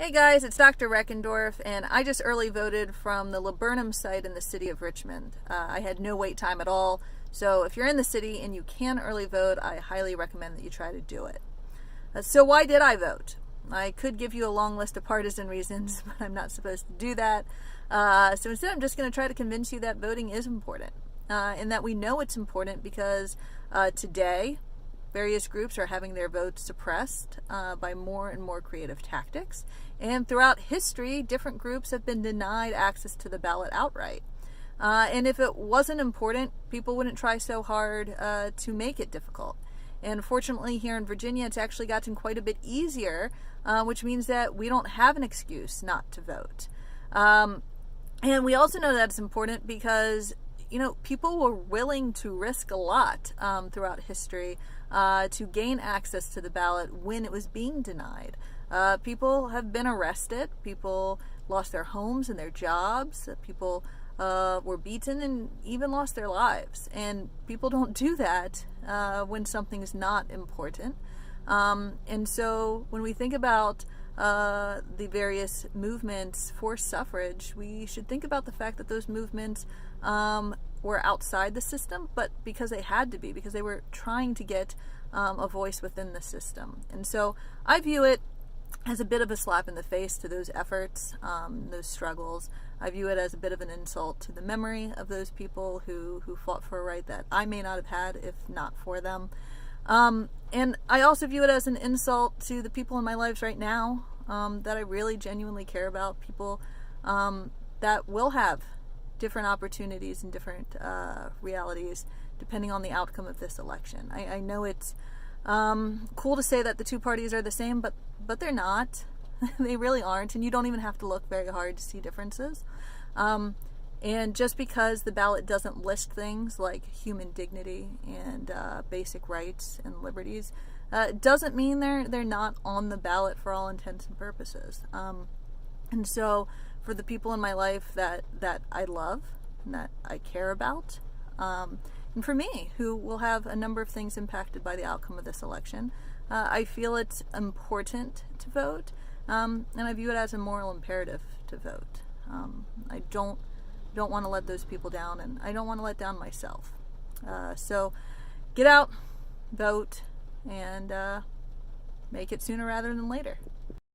Hey guys, it's Dr. Reckendorf, and I just early voted from the Laburnum site in the city of Richmond. I had no wait time at all, so if you're in the city and you can early vote, I highly recommend that you try to do it. So why did I vote? I could give you a long list of partisan reasons, but I'm not supposed to do that. So instead I'm just going to try to convince you that voting is important, and that we know it's important because today various groups are having their votes suppressed by more and more creative tactics. And throughout history, different groups have been denied access to the ballot outright. And if it wasn't important, people wouldn't try so hard to make it difficult. And fortunately, here in Virginia, it's actually gotten quite a bit easier, which means that we don't have an excuse not to vote. And we also know that it's important because people were willing to risk a lot throughout history to gain access to the ballot when it was being denied. People have been arrested. People lost their homes and their jobs. People were beaten and even lost their lives. And people don't do that when something is not important. And so when we think about the various movements for suffrage, we should think about the fact that those movements were outside the system, but because they had to be, because they were trying to get a voice within the system. And so I view it as a bit of a slap in the face to those efforts, those struggles. I view it as a bit of an insult to the memory of those people who fought for a right that I may not have had if not for them. And I also view it as an insult to the people in my lives right now that I really genuinely care about, people that will have different opportunities and different realities depending on the outcome of this election. I know it's cool to say that the two parties are the same, but they're not. They really aren't, and you don't even have to look very hard to see differences. And just because the ballot doesn't list things like human dignity and basic rights and liberties, doesn't mean they're not on the ballot for all intents and purposes. And so for the people in my life that I love and that I care about, and for me, who will have a number of things impacted by the outcome of this election, I feel it's important to vote, and I view it as a moral imperative to vote. I don't want to let those people down, and I don't want to let down myself. So get out, vote, and make it sooner rather than later.